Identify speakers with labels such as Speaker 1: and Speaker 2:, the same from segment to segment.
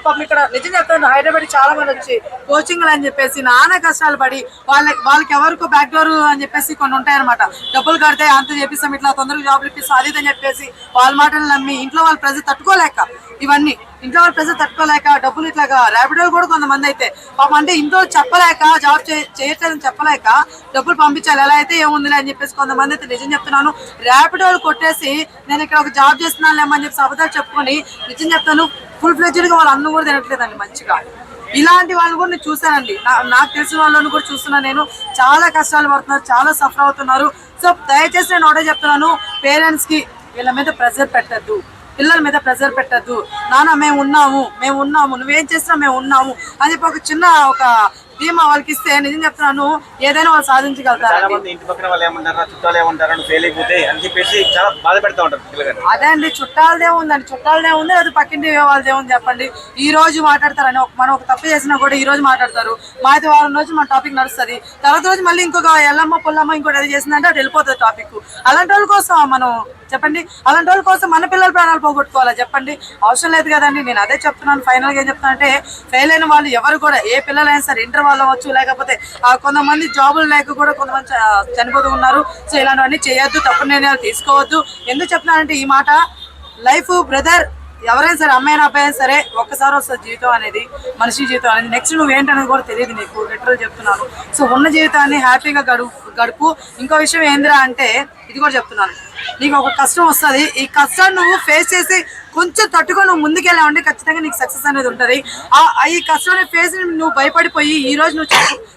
Speaker 1: పాపం ఇక్కడ నిజం చెప్తాను, హైదరాబాద్ చాలా మంది వచ్చి కోచింగ్లు అని చెప్పేసి నానా కష్టాలు పడి వాళ్ళకి ఎవరికో బ్యాక్ డోర్ అని చెప్పేసి కొన్ని ఉంటాయన్నమాట. డబ్బులు కడితే అంత చేపిస్తాం, ఇట్లా తొందరగా జాబ్లు ఇప్పిస్తాం, అది అని చెప్పేసి వాళ్ళ మాటలు నమ్మి ఇంట్లో వాళ్ళ ప్రెజర్ తట్టుకోలేక, ఇవన్నీ ఇంట్లో వాళ్ళ ప్రెజర్ తట్టుకోలేక డబ్బులు ఇట్లాగా ర్యాపిడోలు కూడా కొంతమంది అయితే పాపం అంటే ఇంట్లో చెప్పలేక జాబ్ చేయట్లేదని చెప్పలేక డబ్బులు పంపించాలి, ఎలా అయితే ఏముందిలే అని చెప్పేసి కొంతమంది అయితే నిజం చెప్తున్నాను ర్యాపిడోలు కొట్టేసి నేను ఇక్కడ ఒక జాబ్ చేస్తున్నాను లేమని చెప్పి అబద్ధాలు చెప్పుకొని నిజం చెప్తాను ఫుల్ ఫ్లెడ్జ్డ్గా వాళ్ళు అన్నం కూడా తినట్లేదండి మంచిగా. ఇలాంటి వాళ్ళు కూడా నేను చూసానండి, నాకు తెలిసిన వాళ్ళని కూడా చూస్తున్నాను. నేను చాలా కష్టాలు పడుతున్నారు, చాలా సఫర్ అవుతున్నారు. సో దయచేసి నేను ఒకటే చెప్తున్నాను, పేరెంట్స్కి వీళ్ళ మీద ప్రెషర్ పెట్టద్దు, పిల్లల మీద ప్రెషర్ పెట్టద్దు. నాన్న మేము ఉన్నాము నువ్వేం చేసినా మేము ఉన్నాము అని చెప్పి ఒక చిన్న ఒక ధీమా వాళ్ళకి ఇస్తే నిజం చెప్తున్నాను ఏదైనా వాళ్ళు సాధించగలుగుతారు. అదే అండి, చుట్టాలదే ఉంది అది పక్కింటి వాళ్ళదే ఉంది చెప్పండి. ఈ రోజు మాట్లాడతారని మనం ఒక తప్పు చేసినా కూడా ఈ రోజు మాట్లాడతారు, మా అయితే వారం రోజు మన టాపిక్ నడుస్తుంది, తర్వాత రోజు మళ్ళీ ఇంకొక ఎల్లమ్మ పుల్లమ్మ ఇంకోటి అది చేసిందంటే అది వెళ్ళిపోతుంది టాపిక్. అలాంటి వాళ్ళ కోసం మనం చెప్పండి, అలాంటి వాళ్ళ కోసం మన పిల్లల ప్రాణాలు పోగొట్టుకోవాలా చెప్పండి? అవసరం లేదు కదండి. నేను అదే చెప్తున్నాను, ఫైనల్గా ఏం చెప్తున్నా అంటే ఫెయిల్ అయిన వాళ్ళు ఎవరు కూడా ఏ పిల్లలైనా సరే ఇంటర్ వాళ్ళు అవ్వచ్చు, లేకపోతే కొంతమంది జాబులు లేక కూడా కొంతమంది చనిపోతూ ఉన్నారు. సో ఇలాంటివన్నీ చేయొద్దు, తప్పుడు నిర్ణయాలు తీసుకోవద్దు. ఎందుకు చెప్తున్నానంటే ఈ మాట, లైఫ్ బ్రదర్ ఎవరైనా సరే అమ్మాయినా అబ్బాయినా సరే ఒక్కసారి వస్తుంది జీవితం అనేది, మనిషి జీవితం అనేది. నెక్స్ట్ నువ్వేంటనేది కూడా తెలియదు నీకు, లిటరల్ చెప్తున్నాను. సో ఉన్న జీవితాన్ని హ్యాపీగా గడుపు. ఇంకో విషయం ఏందిరా అంటే ఇది కూడా చెప్తున్నాను, నీకు ఒక కష్టం వస్తుంది, ఈ కష్టాన్ని నువ్వు ఫేస్ చేసి కొంచెం తట్టుకొని నువ్వు ముందుకెళ్ళావంటే ఖచ్చితంగా నీకు సక్సెస్ అనేది ఉంటుంది. ఈ కష్టాన్ని ఫేస్ నువ్వు భయపడిపోయి ఈ రోజు నువ్వు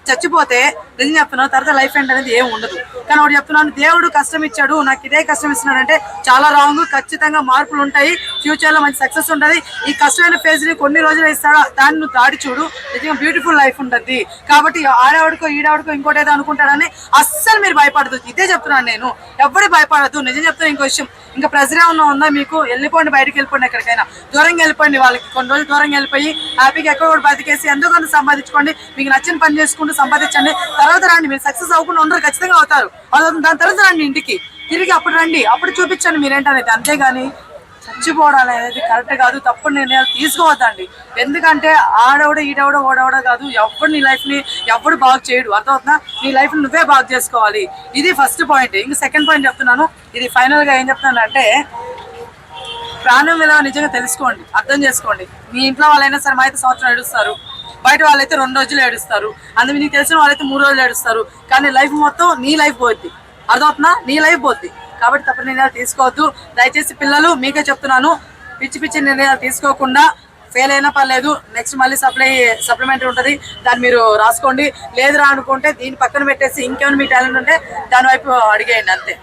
Speaker 1: చచ్చిపోతే నిజం చెప్తున్నావు తర్వాత లైఫ్ ఎండ్ అనేది ఏం ఉండదు. కానీ ఒకటి చెప్తున్నాను, దేవుడు కష్టం ఇచ్చాడు, నాకు ఇదే కష్టం ఇస్తున్నాడంటే చాలా రాంగ్. ఖచ్చితంగా మార్పులు ఉంటాయి, ఫ్యూచర్లో మంచి సక్సెస్ ఉంటుంది. ఈ కష్టమైన ఫేజ్ని కొన్ని రోజులు ఇస్తాడు, దాన్ని నువ్వు దాడి చూడు, నిజంగా బ్యూటిఫుల్ లైఫ్ ఉంటుంది. కాబట్టి ఆడవాడికో ఈడవాడికో ఇంకోటి ఏదో అనుకుంటాడని అస్సలు మీరు భయపడదు, ఇదే చెప్తున్నాను నేను. ఎవరు భయపడద్దు, నిజం చెప్తాను. ఇంకో విషయం, ఇంకా ప్రెజర్ ఏమన్నా ఉందా మీకు, వెళ్ళిపోండి, బయటకు వెళ్ళిపోండి, ఎక్కడికైనా దూరంగా వెళ్ళిపోండి. వాళ్ళకి కొన్ని రోజులు దూరంగా వెళ్ళిపోయి హ్యాపీగా ఎక్కడ కూడా బతికేసి ఎందుకన్నా సంపాదించుకోండి, మీకు నచ్చిన పని చేసుకుంటూ సంపాదించండి. తర్వాత రండి, మీరు సక్సెస్ అవ్వకుండా ఉండరు, ఖచ్చితంగా అవుతారు. దాని తర్వాత రండి ఇంటికి తిరిగి, అప్పుడు రండి, అప్పుడు చూపించండి మీరేంటనేది. అంతేగాని చచ్చిపోవడం అనేది కరెక్ట్ కాదు, తప్పుడు నిర్ణయాలు తీసుకోవద్దండి. ఎందుకంటే ఆడవడ ఈడవడ ఓడవడ కాదు, ఎవడు నీ లైఫ్ని ఎవడు బాగు చేయడు, అర్థమవుతుందా? నీ లైఫ్ని నువ్వే బాగు చేసుకోవాలి, ఇది ఫస్ట్ పాయింట్. ఇంక సెకండ్ పాయింట్ చెప్తున్నాను, ఇది ఫైనల్గా ఏం చెప్తున్నానంటే ప్రాణం విలువ నిజంగా తెలుసుకోండి, అర్థం చేసుకోండి. మీ ఇంట్లో వాళ్ళైనా సరే మా అయితే సంవత్సరం ఏడుస్తారు, బయట వాళ్ళైతే 2 రోజులు ఏడుస్తారు, అందుకు నీకు తెలిసిన వాళ్ళైతే 3 రోజులు ఏడుస్తారు. కానీ లైఫ్ మొత్తం నీ లైఫ్ పోద్ది, అర్థమవుతుందా? నీ లైఫ్ పోద్ది. కాబట్టి తప్పుడు నిర్ణయాలు తీసుకోవద్దు. దయచేసి పిల్లలు మీకే చెప్తున్నాను, పిచ్చి నిర్ణయాలు తీసుకోకుండా ఫెయిల్ అయినా పర్లేదు, నెక్స్ట్ మళ్ళీ సప్లిమెంటరీ ఉంటుంది, దాన్ని మీరు రాసుకోండి. లేదురా అనుకుంటే దీన్ని పక్కన పెట్టేసి ఇంకేమైనా మీ టాలెంట్ ఉంటే దాని వైపు అడిగేయండి, అంతే.